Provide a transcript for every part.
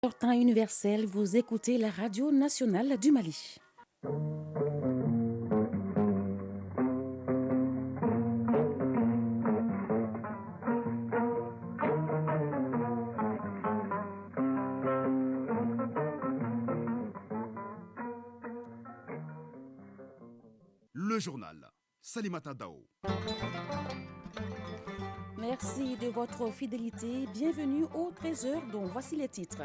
Temps universel, vous écoutez la radio nationale du Mali. Le journal. Salimata Dao. Merci de votre fidélité. Bienvenue au 13h dont voici les titres.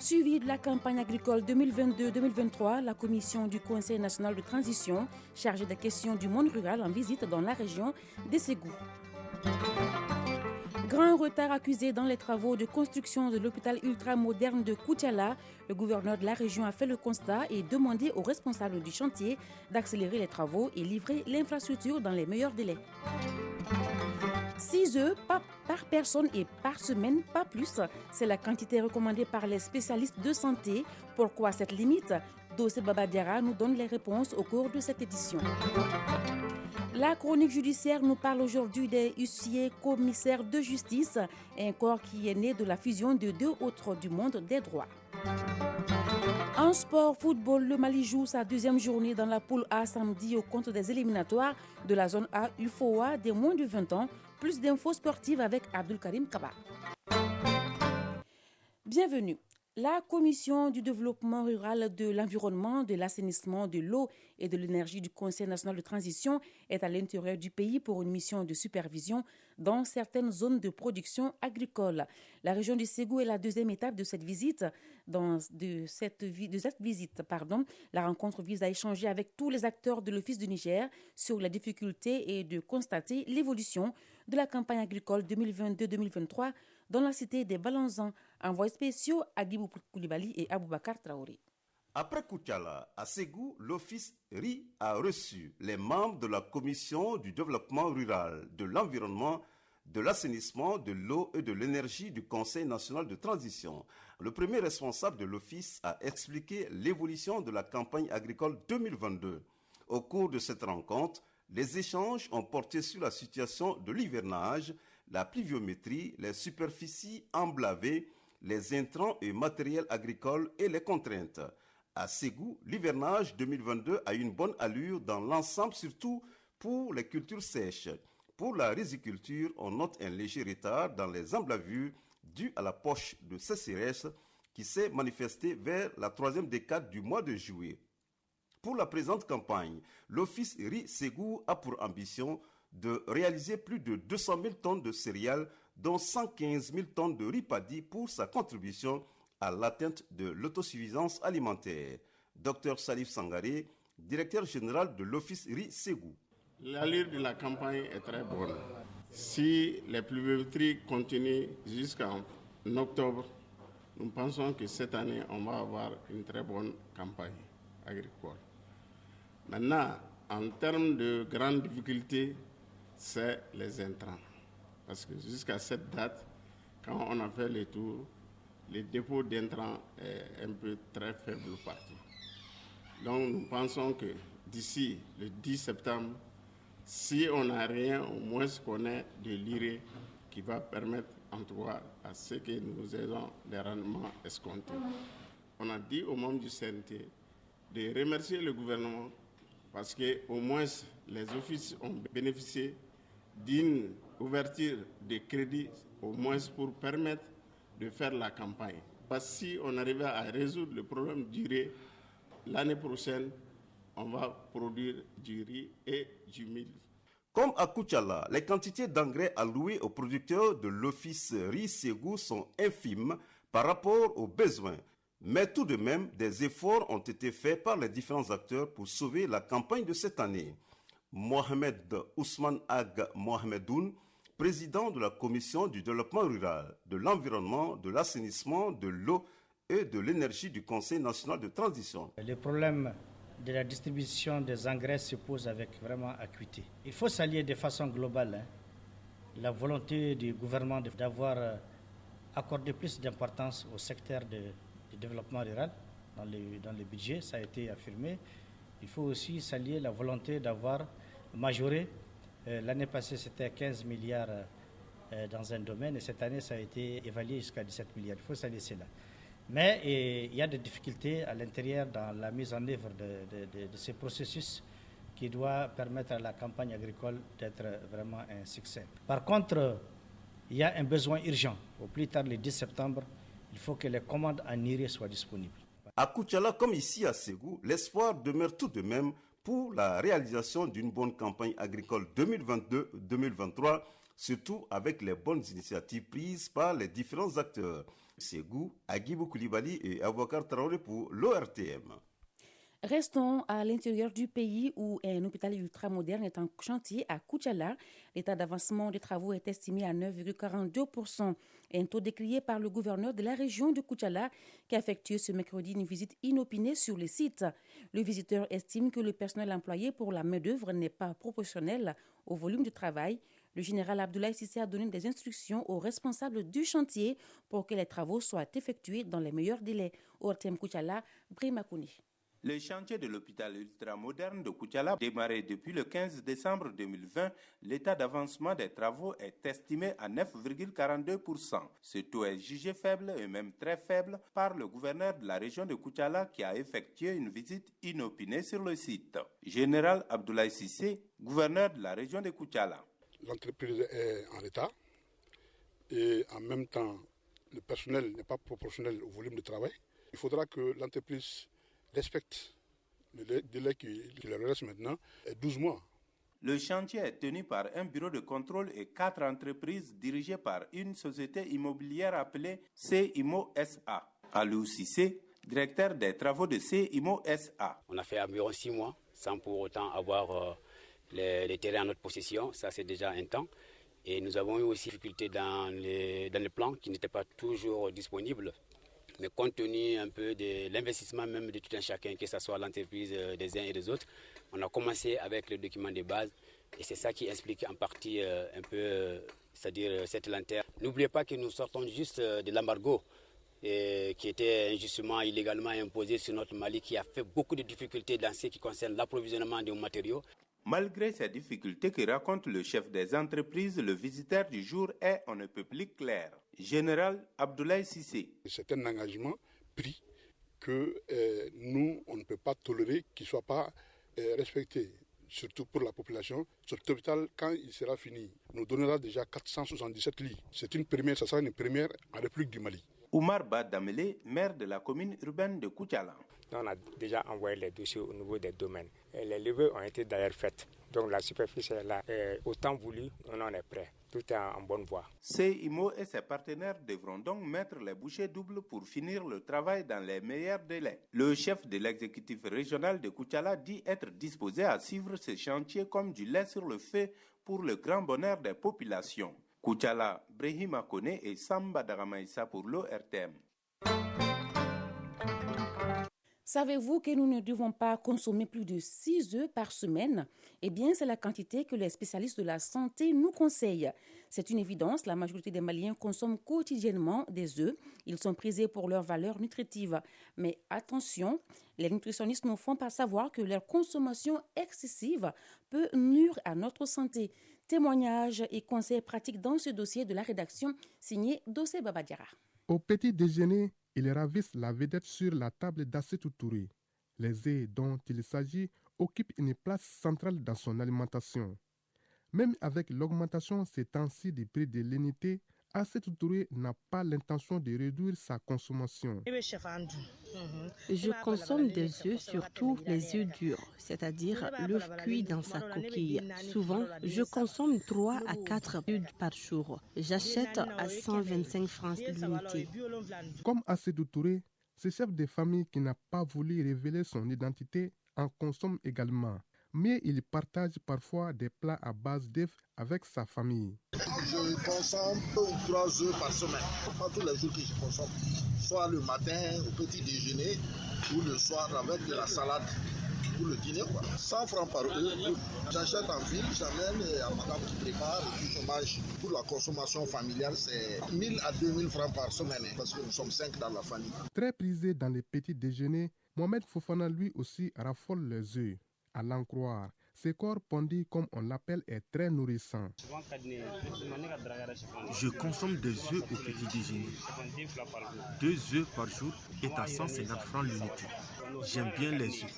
Suivi de la campagne agricole 2022-2023, la commission du Conseil national de transition chargée des questions du monde rural en visite dans la région des Ségou. Grand retard accusé dans les travaux de construction de l'hôpital ultramoderne de Koutiala. Le gouverneur de la région a fait le constat et demandé aux responsables du chantier d'accélérer les travaux et livrer l'infrastructure dans les meilleurs délais. 6 œufs par personne et par semaine, pas plus. C'est la quantité recommandée par les spécialistes de santé. Pourquoi cette limite? Dossé Babadiara nous donne les réponses au cours de cette édition. La chronique judiciaire nous parle aujourd'hui des huissiers commissaires de justice, un corps qui est né de la fusion de deux autres du monde des droits. En sport football, le Mali joue sa deuxième journée dans la poule A samedi au compte des éliminatoires de la zone A UFOA des moins de 20 ans. Plus d'infos sportives avec Abdul Karim Kaba. Bienvenue. La Commission du développement rural, de l'environnement, de l'assainissement, de l'eau et de l'énergie du Conseil national de transition est à l'intérieur du pays pour une mission de supervision dans certaines zones de production agricole. La région du Ségou est la deuxième étape de cette visite. La rencontre vise à échanger avec tous les acteurs de l'Office du Niger sur les difficultés et de constater l'évolution de la campagne agricole 2022-2023 dans la cité des Balanzans. Envoyés spéciaux Agibou Koulibaly et Aboubakar Traoré. Après Koutiala, à Ségou, l'Office RI a reçu les membres de la Commission du développement rural, de l'environnement, de l'assainissement, de l'eau et de l'énergie du Conseil national de transition. Le premier responsable de l'Office a expliqué l'évolution de la campagne agricole 2022. Au cours de cette rencontre, les échanges ont porté sur la situation de l'hivernage, la pluviométrie, les superficies emblavées, les intrants et matériels agricoles et les contraintes. À Ségou, l'hivernage 2022 a une bonne allure dans l'ensemble, surtout pour les cultures sèches. Pour la riziculture, on note un léger retard dans les emblavures dû à la poche de sécheresse qui s'est manifestée vers la troisième décade du mois de juillet. Pour la présente campagne, l'Office RI Ségou a pour ambition de réaliser plus de 200 000 tonnes de céréales, dont 115 000 tonnes de riz paddy pour sa contribution à l'atteinte de l'autosuffisance alimentaire. Dr Salif Sangaré, directeur général de l'Office RI Ségou. L'allure de la campagne est très bonne. Si les pluviométries continuent jusqu'en octobre, nous pensons que cette année, on va avoir une très bonne campagne agricole. Maintenant, en termes de grandes difficultés, c'est les intrants. Parce que jusqu'à cette date, quand on a fait le tour, les dépôts d'intrants est un peu très faible partout. Donc nous pensons que d'ici le 10 septembre, si on n'a rien, au moins qu'on ait de l'urée qui va permettre en tout cas à ce que nous ayons des rendements escomptés. On a dit aux membres du CNT de remercier le gouvernement parce qu'au moins les offices ont bénéficié d'une ouverture de crédit, au moins pour permettre de faire la campagne. Parce que si on arrivait à résoudre le problème du riz, l'année prochaine, on va produire du riz et du mil. Comme à Koutiala, les quantités d'engrais allouées aux producteurs de l'Office RI Ségou sont infimes par rapport aux besoins. Mais tout de même, des efforts ont été faits par les différents acteurs pour sauver la campagne de cette année. Mohamed Ousmane Ag Mohamedoun, président de la Commission du développement rural, de l'environnement, de l'assainissement, de l'eau et de l'énergie du Conseil national de transition. Le problème de la distribution des engrais se pose avec vraiment acuité. Il faut s'allier de façon globale la volonté du gouvernement d'avoir accordé plus d'importance au secteur du développement rural dans le budget, ça a été affirmé. Il faut aussi s'allier la volonté d'avoir majoré. L'année passée, c'était 15 milliards dans un domaine et cette année ça a été évalué jusqu'à 17 milliards. Il faut saluer cela. Mais il y a des difficultés à l'intérieur dans la mise en œuvre de ces processus qui doit permettre à la campagne agricole d'être vraiment un succès. Par contre, il y a un besoin urgent. Au plus tard, le 10 septembre, il faut que les commandes en urée soient disponibles. À Koutiala, comme ici à Ségou, l'espoir demeure tout de même pour la réalisation d'une bonne campagne agricole 2022-2023, surtout avec les bonnes initiatives prises par les différents acteurs. Ségou, Agibou Koulibaly et Abouakar Traoré pour l'ORTM. Restons à l'intérieur du pays où un hôpital ultramoderne est en chantier à Koutiala. L'état d'avancement des travaux est estimé à 9,42%. Un taux décrié par le gouverneur de la région de Koutiala qui a effectué ce mercredi une visite inopinée sur le site. Le visiteur estime que le personnel employé pour la main-d'œuvre n'est pas proportionnel au volume de travail. Le général Abdoulaye Cissé a donné des instructions aux responsables du chantier pour que les travaux soient effectués dans les meilleurs délais. ORTM Koutiala, Brimakouni. Le chantier de l'hôpital ultramoderne de Koutiala, démarré depuis le 15 décembre 2020, l'état d'avancement des travaux est estimé à 9,42%. Ce taux est jugé faible et même très faible par le gouverneur de la région de Koutiala qui a effectué une visite inopinée sur le site. Général Abdoulaye Cissé, gouverneur de la région de Koutiala. L'entreprise est en retard et en même temps, le personnel n'est pas proportionnel au volume de travail. Il faudra que l'entreprise respecte le délai qui leur reste maintenant, est 12 mois. Le chantier est tenu par un bureau de contrôle et 4 entreprises dirigées par une société immobilière appelée CIMO SA. Alou Cissé, directeur des travaux de CIMO SA. On a fait environ 6 mois sans pour autant avoir les terrains en notre possession, ça c'est déjà un temps. Et nous avons eu aussi des difficultés dans les plans qui n'étaient pas toujours disponibles. Mais compte tenu un peu de l'investissement même de tout un chacun, que ce soit l'entreprise des uns et des autres, on a commencé avec le document de base et c'est ça qui explique en partie un peu, c'est-à-dire cette lenteur. N'oubliez pas que nous sortons juste de l'embargo qui était injustement, illégalement imposé sur notre Mali, qui a fait beaucoup de difficultés dans ce qui concerne l'approvisionnement des matériaux. Malgré ces difficultés que raconte le chef des entreprises, le visiteur du jour est on ne peut plus clair. Général Abdoulaye Cissé. C'est un engagement pris que nous, on ne peut pas tolérer qu'il ne soit pas respecté, surtout pour la population. Cet hôpital, quand il sera fini, nous donnera déjà 477 lits. C'est une première, ça sera une première en République du Mali. Oumar Badamele, maire de la commune urbaine de Koutiala. On a déjà envoyé les dossiers au niveau des domaines. Et les levées ont été d'ailleurs faites. Donc la superficie est là. Et autant voulu, on en est prêt. Tout est en bonne voie. CIMO et ses partenaires devront donc mettre les bouchées doubles pour finir le travail dans les meilleurs délais. Le chef de l'exécutif régional de Koutiala dit être disposé à suivre ce chantier comme du lait sur le feu pour le grand bonheur des populations. Koutiala, Brahima Kone et Samba Daramaïsa pour l'ORTM. Savez-vous que nous ne devons pas consommer plus de 6 œufs par semaine? Eh bien, c'est la quantité que les spécialistes de la santé nous conseillent. C'est une évidence, la majorité des Maliens consomment quotidiennement des œufs. Ils sont prisés pour leur valeur nutritive. Mais attention, les nutritionnistes nous font pas savoir que leur consommation excessive peut nuire à notre santé. Témoignages et conseils pratiques dans ce dossier de la rédaction signé Dossé Babadiara. Au petit déjeuner, ils ravissent la vedette sur la table d'Assetou Touré. Les œufs dont il s'agit occupent une place centrale dans son alimentation. Même avec l'augmentation ces temps-ci du prix de l'unité, Assetou Touré n'a pas l'intention de réduire sa consommation. Je consomme des œufs, surtout les œufs durs, c'est-à-dire l'œuf cuit dans sa coquille. Souvent, je consomme 3 à 4 œufs par jour. J'achète à 125 francs l'unité. Comme Assetou Touré, ce chef de famille qui n'a pas voulu révéler son identité en consomme également. Mais il partage parfois des plats à base d'œufs avec sa famille. Je consomme 2 ou 3 œufs par semaine. Pas tous les jours que je consomme. Soit le matin au petit déjeuner ou le soir avec de la salade pour le dîner. 100 francs par œuf. J'achète en ville, j'amène à madame qui prépare et puis je mange. Pour la consommation familiale, c'est 1000 à 2000 francs par semaine parce que nous sommes 5 dans la famille. Très prisé dans les petits déjeuners, Mohamed Fofana lui aussi raffole les œufs. À l'en croire, Ce corps pondu, comme on l'appelle, est très nourrissant. Je consomme des œufs au petit déjeuner. 2 œufs par jour est à 150 francs l'unité. J'aime bien les œufs.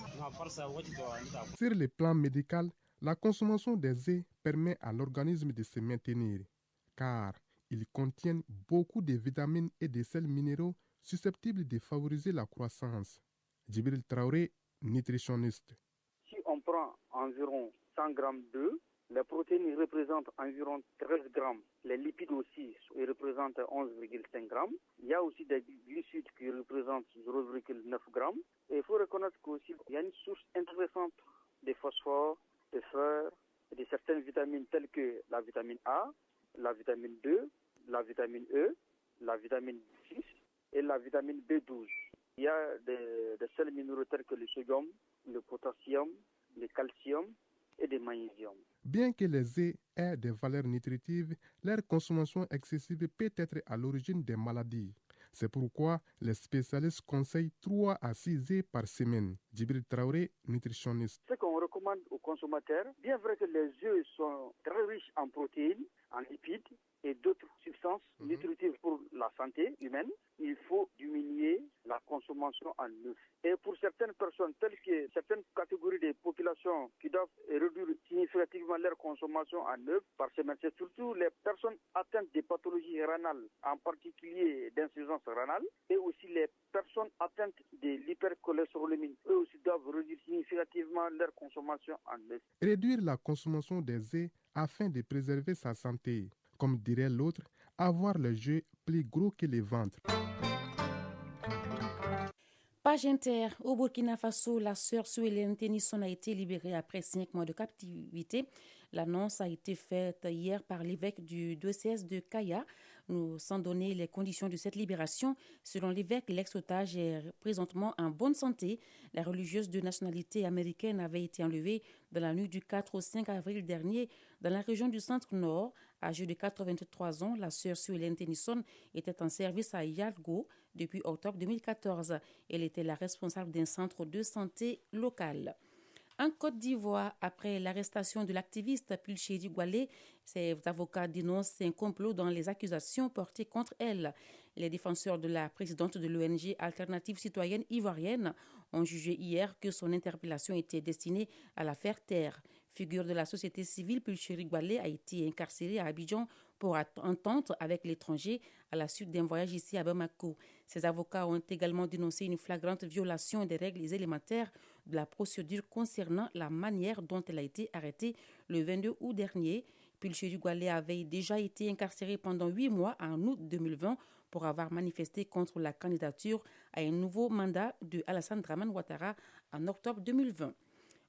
Sur le plan médical, la consommation des œufs permet à l'organisme de se maintenir, car ils contiennent beaucoup de vitamines et de sels minéraux susceptibles de favoriser la croissance. Djibril Traoré, nutritionniste. Si on prend environ 100 grammes d'œufs, les protéines représentent environ 13 grammes. Les lipides aussi représentent 11,5 grammes. Il y a aussi des glucides qui représentent 0,9 grammes. Et il faut reconnaître qu'il y a une source intéressante de phosphore, de fer et de certaines vitamines telles que la vitamine A, la vitamine 2, la vitamine E, la vitamine 6 et la vitamine B12. Il y a des sels minéraux tels que le sodium, le potassium, le calcium et le magnésium. Bien que les œufs aient des valeurs nutritives, leur consommation excessive peut être à l'origine des maladies. C'est pourquoi les spécialistes conseillent 3 à 6 œufs par semaine. Djibril Traoré, nutritionniste. Ce qu'on recommande aux consommateurs, bien vrai que les œufs sont très riches en protéines, en lipides et d'autres substances nutritives pour la santé humaine, il faut diminuer la consommation en œufs. Et pour certaines personnes, telles que certaines catégories de populations qui doivent réduire significativement leur consommation en œufs par semaine, c'est surtout les personnes atteintes de pathologies rénales, en particulier d'insuffisance rénale, et aussi les personnes atteintes de l'hypercholestérolémie. Eux aussi doivent réduire significativement leur consommation en œufs. Réduire la consommation des œufs afin de préserver sa santé. Comme dirait l'autre, avoir le jeu plus gros que le ventre. Page Inter, au Burkina Faso, la sœur Souhélène Tennyson a été libérée après 5 mois de captivité. L'annonce a été faite hier par l'évêque du diocèse de Kaya, sans donner les conditions de cette libération. Selon l'évêque, l'ex-otage est présentement en bonne santé. La religieuse de nationalité américaine avait été enlevée dans la nuit du 4 au 5 avril dernier dans la région du Centre-Nord. Âgée de 83 ans, la sœur Souhélène Tennyson était en service à Yalgo depuis octobre 2014. Elle était la responsable d'un centre de santé local. En Côte d'Ivoire, après l'arrestation de l'activiste Pulchéri Gwalé, ses avocats dénoncent un complot dans les accusations portées contre elle. Les défenseurs de la présidente de l'ONG Alternative Citoyenne Ivoirienne ont jugé hier que son interpellation était destinée à la faire taire. Figure de la société civile, Pulchéri Gwalé a été incarcéré à Abidjan pour entente avec l'étranger à la suite d'un voyage ici à Bamako. Ses avocats ont également dénoncé une flagrante violation des règles élémentaires de la procédure concernant la manière dont elle a été arrêtée le 22 août dernier. Pulchéri Gwalé avait déjà été incarcéré pendant 8 mois en août 2020 pour avoir manifesté contre la candidature à un nouveau mandat de Alassane Dramane Ouattara en octobre 2020.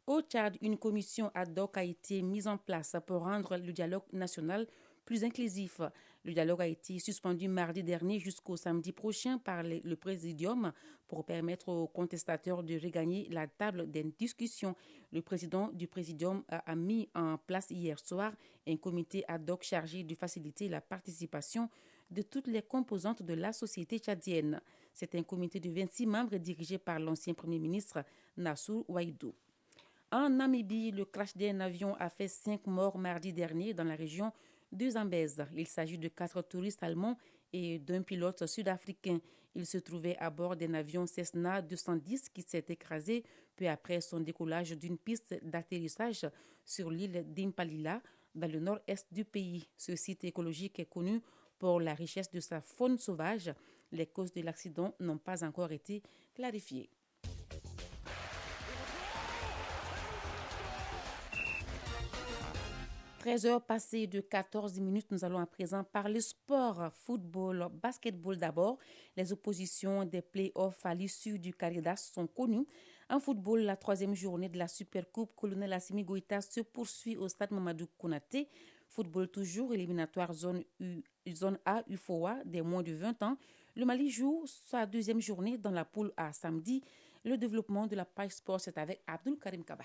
Au Tchad, une commission ad hoc a été mise en place pour rendre le dialogue national plus inclusif. Le dialogue a été suspendu mardi dernier jusqu'au samedi prochain par le Présidium pour permettre aux contestateurs de regagner la table des discussions. Le président du Présidium a mis en place hier soir un comité ad hoc chargé de faciliter la participation de toutes les composantes de la société tchadienne. C'est un comité de 26 membres dirigé par l'ancien Premier ministre Nassou Ouaïdou. En Namibie, le crash d'un avion a fait 5 morts mardi dernier dans la région de Zambèze. Il s'agit de 4 touristes allemands et d'un pilote sud-africain. Ils se trouvaient à bord d'un avion Cessna 210 qui s'est écrasé peu après son décollage d'une piste d'atterrissage sur l'île d'Impalila, dans le nord-est du pays. Ce site écologique est connu pour la richesse de sa faune sauvage. Les causes de l'accident n'ont pas encore été clarifiées. 13h passées de 14 minutes, nous allons à présent parler sport, football, basketball d'abord. Les oppositions des play-offs à l'issue du Caridas sont connues. En football, la 3e journée de la Supercoupe Colonel Assimi Goïta se poursuit au stade Mamadou Konaté. Football toujours, éliminatoire zone A UFOA des moins de 20 ans. Le Mali joue sa 2e journée dans la poule A samedi. Le développement de la page sport, c'est avec Abdul Karim Kaba.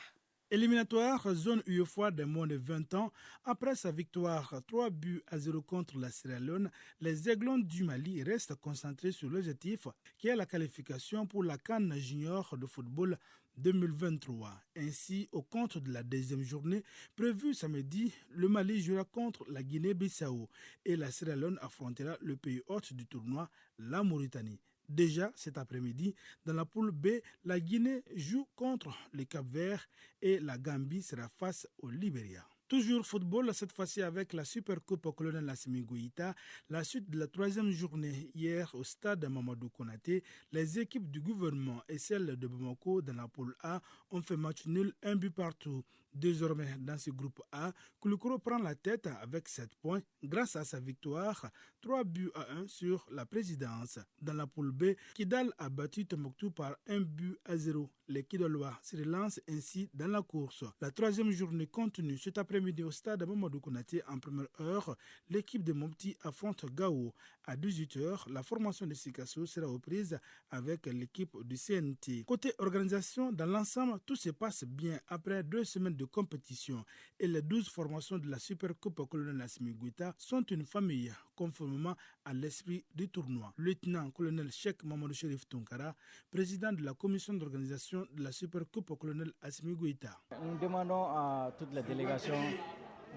Éliminatoire zone UEFOA des moins de 20 ans, après sa victoire 3-0 contre la Sierra Leone, les Aiglons du Mali restent concentrés sur l'objectif qui est la qualification pour la CAN Junior de football 2023. Ainsi, au compte de la deuxième journée prévue samedi, le Mali jouera contre la Guinée-Bissau et la Sierra Leone affrontera le pays hôte du tournoi, la Mauritanie. Déjà cet après-midi, dans la poule B, la Guinée joue contre le Cap-Vert et la Gambie sera face au Libéria. Toujours football, cette fois-ci avec la Supercoupe Colonel Assimi Goïta. La suite de la troisième journée hier au stade Mamadou Konaté, les équipes du gouvernement et celles de Bamako dans la poule A ont fait match nul, un but partout. Désormais, dans ce groupe A, Koulikoro prend la tête avec 7 points grâce à sa victoire 3-1 sur la présidence. Dans la poule B, Kidal a battu Tombouctou par 1-0. Les Kidalois se relancent ainsi dans la course. La troisième journée continue cet après-midi au stade Mamadou Konaté en première heure. L'équipe de Mopti affronte Gao. À 18h, la formation de Sikasso sera aux prises avec l'équipe du CNT. Côté organisation, dans l'ensemble, tout se passe bien après 2 semaines de compétition et les 12 formations de la Supercoupe Colonel Assimi Goïta sont une famille, conformément à l'esprit du tournoi. Lieutenant-colonel Cheikh Mamadou Chérif Tunkara, président de la commission d'organisation de la Supercoupe Colonel Assimi Goïta. Nous demandons à toute la délégation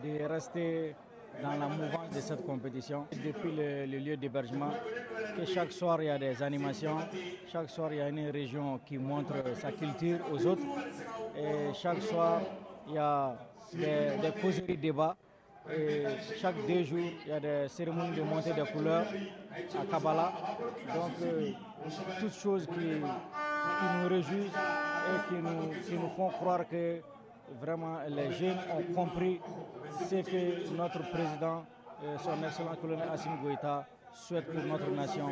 de rester dans la mouvance de cette compétition. Depuis le lieu d'hébergement, que chaque soir il y a des animations, chaque soir il y a une région qui montre sa culture aux autres et chaque soir il y a des causeries débats et chaque 2 jours il y a des cérémonies de montée des couleurs à Kabbalah. Donc toutes choses qui nous réjouissent et qui nous font croire que vraiment les jeunes ont compris ce que notre président, son excellent colonel Assimi Goïta, souhaite pour notre nation,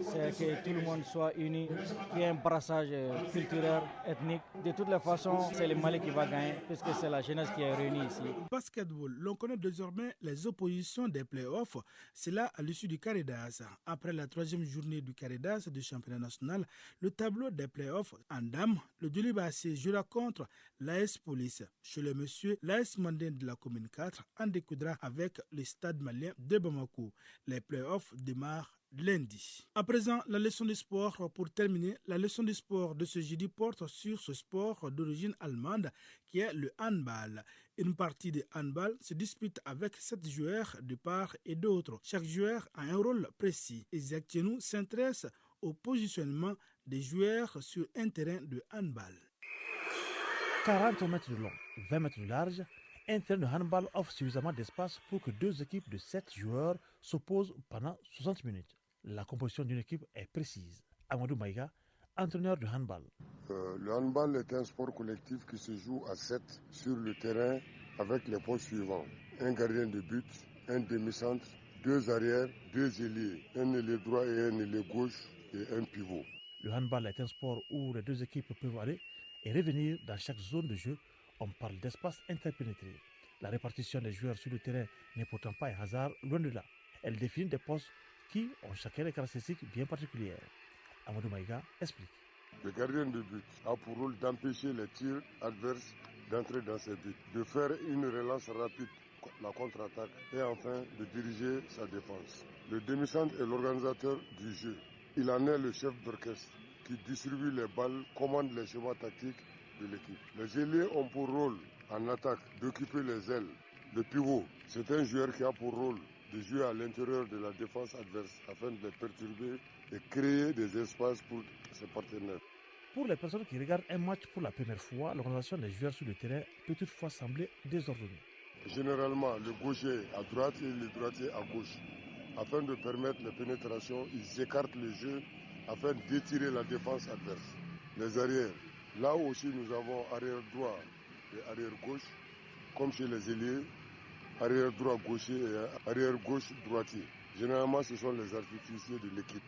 c'est que tout le monde soit uni, qu'il y ait un brassage culturel, ethnique. De toutes les façons, c'est le Mali qui va gagner, puisque c'est la jeunesse qui est réunie ici. Basketball, l'on connaît désormais les oppositions des playoffs. C'est là à l'issue du Caridas. Après la 3e journée du Caridas du championnat national, le tableau des playoffs en dames, le Djolibassé jouera contre l'AS Police. Chez les messieurs, l'AS Mandin de la commune 4 en découdra avec le stade malien de Bamako. Les playoffs démarrent lundi. À présent, la leçon de sport. Pour terminer, la leçon de sport de ce jeudi porte sur ce sport d'origine allemande qui est le handball. Une partie de handball se dispute avec 7 joueurs de part et d'autre. Chaque joueur a un rôle précis. Isaac Tchenou s'intéresse au positionnement des joueurs sur un terrain de handball. 40 mètres de long, 20 mètres de large, un terrain de handball offre suffisamment d'espace pour que 2 équipes de 7 joueurs s'opposent pendant 60 minutes. La composition d'une équipe est précise. Amadou Maïga, entraîneur de handball. Le handball est un sport collectif qui se joue à 7 sur le terrain avec les postes suivants. Un gardien de but, un demi-centre, 2 arrières, 2 ailiers, un ailier droit et un ailier gauche et un pivot. Le handball est un sport où les 2 équipes peuvent aller et revenir dans chaque zone de jeu. On parle d'espace interpénétré. La répartition des joueurs sur le terrain n'est pourtant pas un hasard, loin de là. Elle définit des postes qui ont chacun des caractéristiques bien particulières. Amadou Maïga explique. Le gardien de but a pour rôle d'empêcher les tirs adverses d'entrer dans ses buts, de faire une relance rapide, la contre-attaque, et enfin de diriger sa défense. Le demi-centre est l'organisateur du jeu. Il en est le chef d'orchestre qui distribue les balles, commande les schémas tactiques de l'équipe. Les ailiers ont pour rôle, en attaque, d'occuper les ailes. Le pivot, c'est un joueur qui a pour rôle de jouer à l'intérieur de la défense adverse afin de les perturber et créer des espaces pour ses partenaires. Pour les personnes qui regardent un match pour la première fois, l'organisation des joueurs sur le terrain peut toutefois sembler désordonnée. Généralement, le gaucher à droite et le droitier à gauche. Afin de permettre les pénétrations, ils écartent le jeu afin d'étirer la défense adverse. Les arrières. Là aussi, nous avons arrière droit et arrière gauche, comme chez les ailiers, arrière droit gaucher et arrière gauche droitier. Généralement, ce sont les artificiers de l'équipe.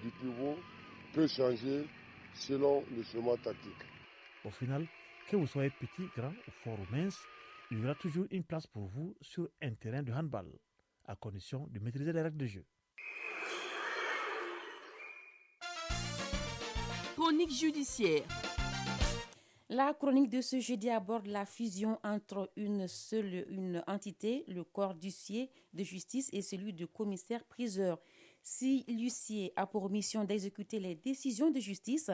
Du pivot peut changer selon le schéma tactique. Au final, que vous soyez petit, grand, fort ou mince, il y aura toujours une place pour vous sur un terrain de handball, à condition de maîtriser les règles de jeu. Chronique judiciaire. La chronique de ce jeudi aborde la fusion entre une entité, le corps d'huissier de justice, et celui de commissaire-priseur. Si l'huissier a pour mission d'exécuter les décisions de justice,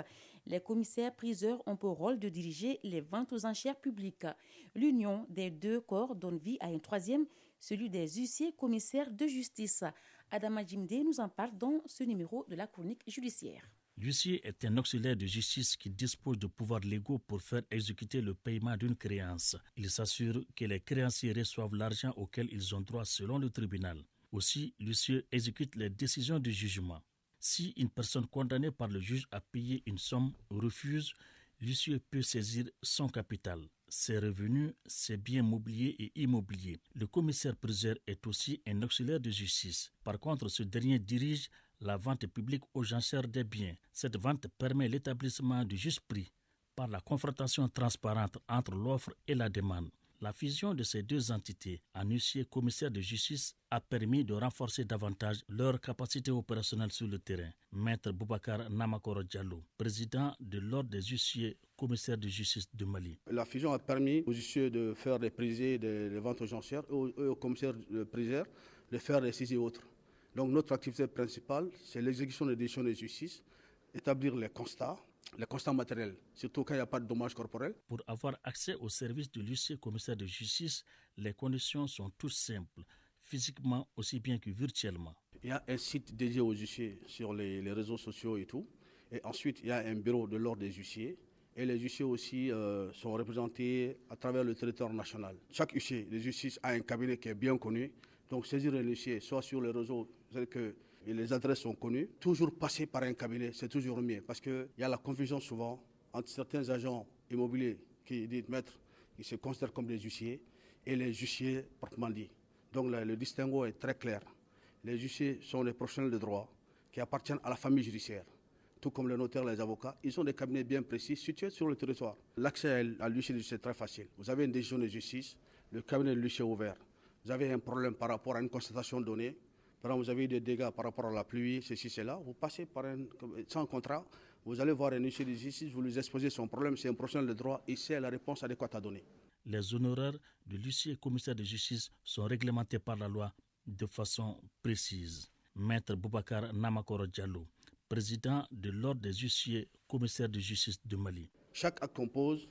les commissaires-priseurs ont pour rôle de diriger les ventes aux enchères publiques. L'union des deux corps donne vie à un troisième, celui des huissiers-commissaires de justice. Adama Jimde nous en parle dans ce numéro de la chronique judiciaire. L'huissier est un auxiliaire de justice qui dispose de pouvoirs légaux pour faire exécuter le paiement d'une créance. Il s'assure que les créanciers reçoivent l'argent auquel ils ont droit selon le tribunal. Aussi, l'huissier exécute les décisions de jugement. Si une personne condamnée par le juge à payer une somme refuse, l'huissier peut saisir son capital, ses revenus, ses biens mobiliers et immobiliers. Le commissaire-priseur est aussi un auxiliaire de justice. Par contre, ce dernier dirige la vente publique aux enchères des biens. Cette vente permet l'établissement du juste prix par la confrontation transparente entre l'offre et la demande. La fusion de ces deux entités en huissier commissaire de justice a permis de renforcer davantage leur capacité opérationnelle sur le terrain. Maître Boubacar Namakoro Diallo, président de l'Ordre des huissiers commissaires de justice de Mali. La fusion a permis aux huissiers de faire des prisées, des ventes aux enchères, aux commissaires de priseurs de faire des saisies autres. Donc notre activité principale, c'est l'exécution des décisions de justice, établir les constats matériels, surtout quand il n'y a pas de dommages corporels. Pour avoir accès au service de l'huissier commissaire de justice, les conditions sont toutes simples, physiquement aussi bien que virtuellement. Il y a un site dédié aux huissiers sur les réseaux sociaux et tout. Et ensuite, il y a un bureau de l'ordre des huissiers. Et les huissiers aussi sont représentés à travers le territoire national. Chaque huissier de justice a un cabinet qui est bien connu. Donc saisir un huissier, soit sur les réseaux, c'est-à-dire que les adresses sont connues, toujours passer par un cabinet, c'est toujours mieux. Parce qu'il y a la confusion souvent entre certains agents immobiliers qui disent maître, qui se considèrent comme des huissiers, et les huissiers proprement dit. Donc le distinguo est très clair. Les huissiers sont des professionnels de droit qui appartiennent à la famille judiciaire. Tout comme les notaires, les avocats, ils ont des cabinets bien précis situés sur le territoire. L'accès à l'huissier de justice est très facile. Vous avez une décision de justice, le cabinet de l'huissier est ouvert. Vous avez un problème par rapport à une constatation donnée. Par exemple, vous avez eu des dégâts par rapport à la pluie, ceci, cela. Vous passez sans contrat, vous allez voir un huissier de justice, vous lui exposez son problème, c'est un professionnel de droit, il sait la réponse adéquate à donner. Les honoraires de l'huissier commissaire de justice sont réglementés par la loi de façon précise. Maître Boubacar Namakoro Diallo, président de l'Ordre des huissiers commissaires de justice de Mali. Chaque acte qu'on pose,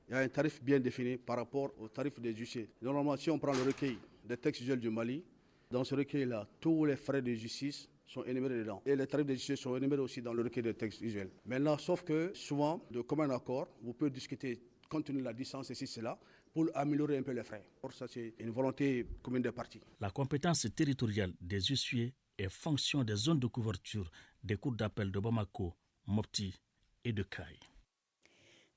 il y a un tarif bien défini par rapport au tarif des huissiers. Normalement, si on prend le recueil des textes usuels du Mali, dans ce recueil-là, tous les frais de justice sont énumérés dedans. Et les tarifs de justice sont énumérés aussi dans le recueil des textes usuels. Maintenant, sauf que souvent, de commun accord, vous pouvez discuter compte tenu de la distance, ici, c'est là, pour améliorer un peu les frais. Or, ça, c'est une volonté commune des parties. La compétence territoriale des huissiers est fonction des zones de couverture des cours d'appel de Bamako, Mopti et de Caille.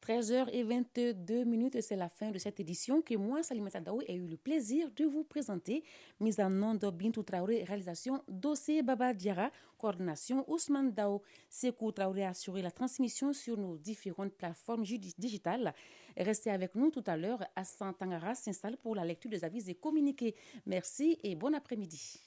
13h22, c'est la fin de cette édition que moi, Salimata Daou, ai eu le plaisir de vous présenter. Mise en onde Bintou Traoré, réalisation Dossé Baba Diara, coordination Ousmane Dao. Sekou Traoré a assuré la transmission sur nos différentes plateformes digitales. Restez avec nous tout à l'heure. Hassan Tangara s'installe pour la lecture des avis et communiqués. Merci et bon après-midi.